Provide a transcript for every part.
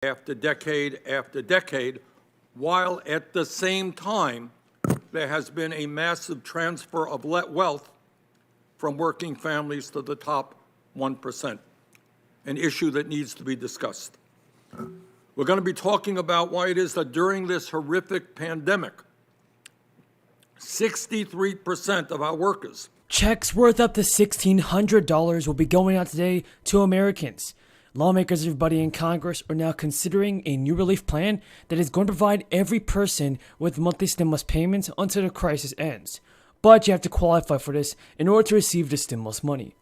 after decade, while at the same time there has been a massive transfer of wealth from working families to the top 1%, an issue that needs to be discussed. We're going to be talking about why it is that during this horrific pandemic, 63% of our workers. Checks worth up to $1,600 will be going out today to Americans. Lawmakers, everybody in Congress, are now considering a new relief plan that is going to provide every person with monthly stimulus payments until the crisis ends. But you have to qualify for this in order to receive the stimulus money.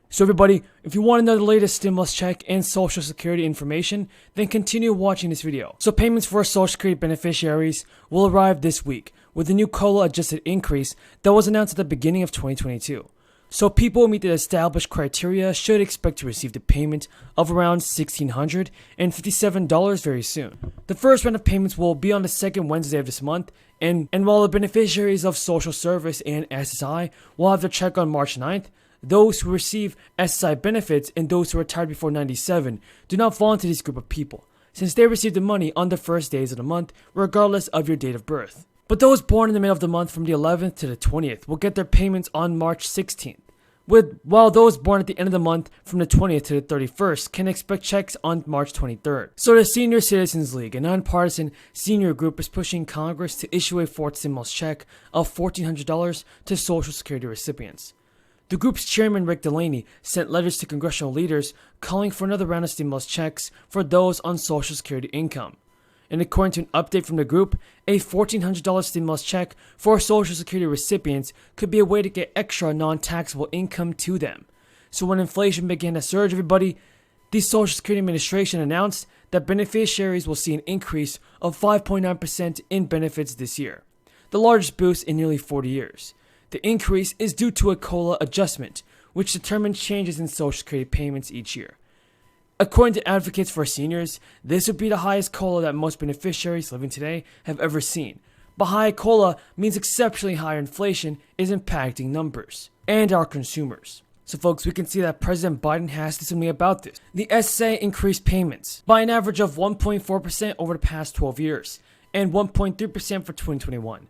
So everybody, if you want to know the latest stimulus check and Social Security information, then continue watching this video. So payments for Social Security beneficiaries will arrive this week with a new COLA adjusted increase that was announced at the beginning of 2022. So people who meet the established criteria should expect to receive the payment of around $1,657 very soon. The first round of payments will be on the second Wednesday of this month, and while the beneficiaries of Social Service and SSI will have their check on March 9th, those who receive SSI benefits and those who retired before 97 do not fall into this group of people, since they receive the money on the first days of the month regardless of your date of birth. But those born in the middle of the month from the 11th to the 20th will get their payments on March 16th, while those born at the end of the month from the 20th to the 31st can expect checks on March 23rd. So the Senior Citizens League, a nonpartisan senior group, is pushing Congress to issue a fourth stimulus check of $1,400 to Social Security recipients. The group's chairman, Rick Delaney, sent letters to congressional leaders calling for another round of stimulus checks for those on Social Security income. And according to an update from the group, a $1,400 stimulus check for Social Security recipients could be a way to get extra non-taxable income to them. So when inflation began to surge, everybody, the Social Security Administration announced that beneficiaries will see an increase of 5.9% in benefits this year, the largest boost in nearly 40 years. The increase is due to a COLA adjustment, which determines changes in Social Security payments each year. According to advocates for seniors, this would be the highest COLA that most beneficiaries living today have ever seen. But high COLA means exceptionally higher inflation is impacting numbers and our consumers. So folks, we can see that President Biden has to do something about this. The SSA increased payments by an average of 1.4% over the past 12 years and 1.3% for 2021.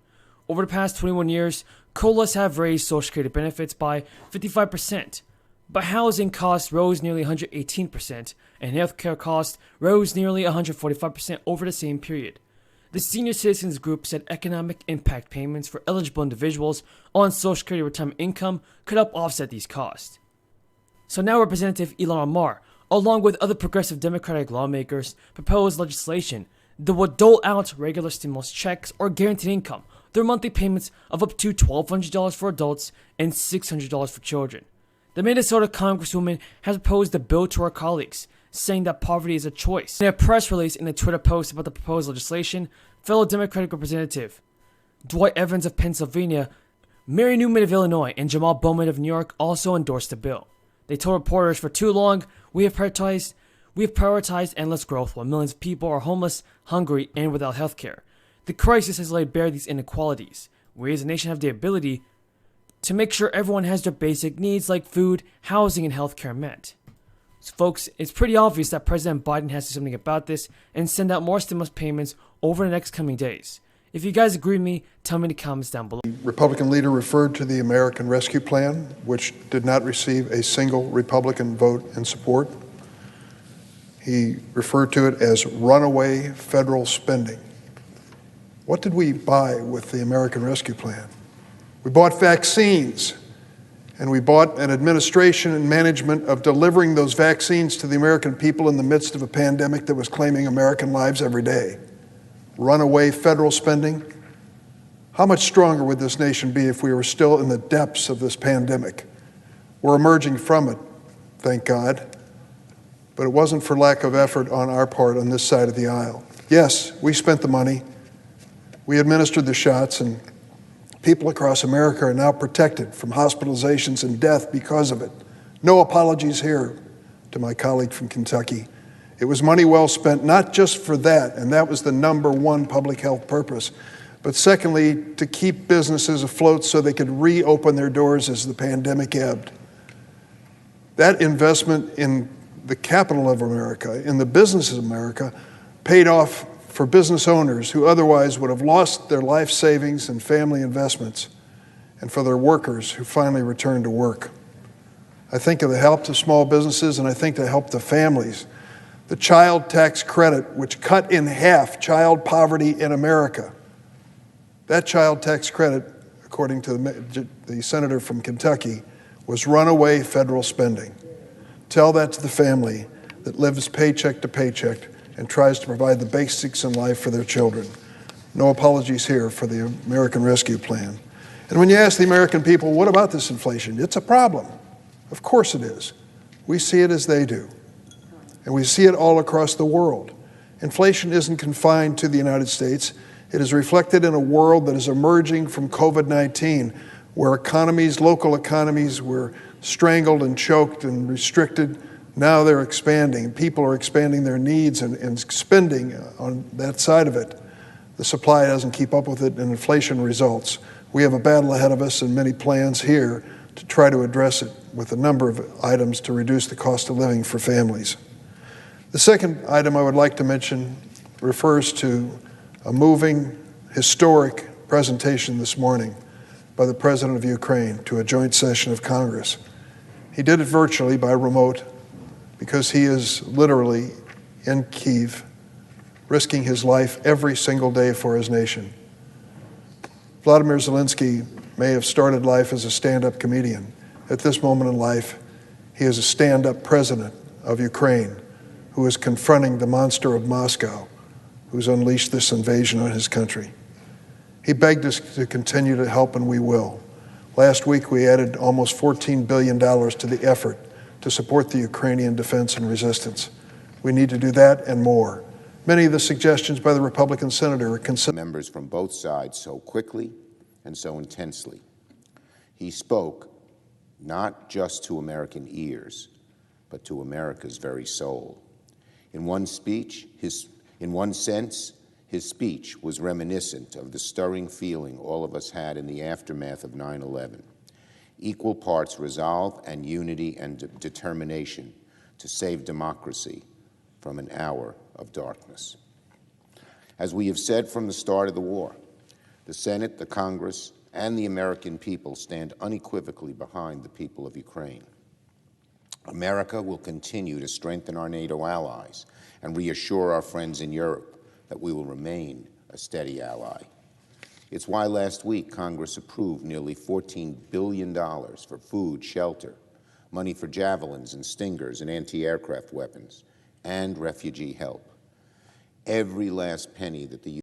Over the past 21 years, COLAs have raised Social Security benefits by 55%, but housing costs rose nearly 118%, and healthcare costs rose nearly 145% over the same period. The Senior Citizens Group said economic impact payments for eligible individuals on Social Security retirement income could help offset these costs. So now Representative Ilhan Omar, along with other progressive Democratic lawmakers, proposed legislation that would dole out regular stimulus checks or guaranteed income through monthly payments of up to $1,200 for adults and $600 for children. The Minnesota Congresswoman has proposed a bill to her colleagues, saying that poverty is a choice. In a press release and a Twitter post about the proposed legislation, fellow Democratic Representative Dwight Evans of Pennsylvania, Mary Newman of Illinois, and Jamal Bowman of New York also endorsed the bill. They told reporters, for too long, we have prioritized endless growth while millions of people are homeless, hungry, and without health care. The crisis has laid bare these inequalities. We as a nation have the ability to make sure everyone has their basic needs like food, housing, and healthcare met. So folks, it's pretty obvious that President Biden has to do something about this and send out more stimulus payments over the next coming days. If you guys agree with me, tell me in the comments down below. The Republican leader referred to the American Rescue Plan, which did not receive a single Republican vote in support. He referred to it as runaway federal spending. What did we buy with the American Rescue Plan? We bought vaccines, and we bought an administration and management of delivering those vaccines to the American people in the midst of a pandemic that was claiming American lives every day. Runaway federal spending. How much stronger would this nation be if we were still in the depths of this pandemic? We're emerging from it, thank God. But it wasn't for lack of effort on our part on this side of the aisle. Yes, we spent the money. We administered the shots, and people across America are now protected from hospitalizations and death because of it. No apologies here to my colleague from Kentucky. It was money well spent, not just for that, and that was the number one public health purpose, but secondly, to keep businesses afloat so they could reopen their doors as the pandemic ebbed. That investment in the capital of America, in the businesses of America, paid off for business owners who otherwise would have lost their life savings and family investments, and for their workers who finally returned to work. I think of the help to small businesses, and I think to help the families. The child tax credit, which cut in half child poverty in America. That child tax credit, according to the senator from Kentucky, was runaway federal spending. Tell that to the family that lives paycheck to paycheck and tries to provide the basics in life for their children. No apologies here for the American Rescue Plan. And when you ask the American people, what about this inflation? It's a problem. Of course it is. We see it as they do. And we see it all across the world. Inflation isn't confined to the United States. It is reflected in a world that is emerging from COVID-19, where economies, local economies, were strangled and choked and restricted. Now they're expanding. People are expanding their needs and spending on that side of it. The supply doesn't keep up with it, and inflation results. We have a battle ahead of us and many plans here to try to address it with a number of items to reduce the cost of living for families. The second item I would like to mention refers to a moving, historic presentation this morning by the President of Ukraine to a joint session of Congress. He did it virtually by remote because he is literally in Kyiv, risking his life every single day for his nation. Vladimir Zelensky may have started life as a stand-up comedian. At this moment in life, he is a stand-up president of Ukraine who is confronting the monster of Moscow, who's unleashed this invasion on his country. He begged us to continue to help, and we will. Last week, we added almost $14 billion to the effort to support the Ukrainian defense and resistance. We need to do that and more. Many of the suggestions by the Republican senator are considered. Members from both sides so quickly and so intensely. He spoke not just to American ears, but to America's very soul. In one sense, his speech was reminiscent of the stirring feeling all of us had in the aftermath of 9/11. Equal parts resolve and unity and determination to save democracy from an hour of darkness. As we have said from the start of the war, the Senate, the Congress, and the American people stand unequivocally behind the people of Ukraine. America will continue to strengthen our NATO allies and reassure our friends in Europe that we will remain a steady ally. It's why last week Congress approved nearly $14 billion for food, shelter, money for javelins and stingers and anti-aircraft weapons, and refugee help. Every last penny that the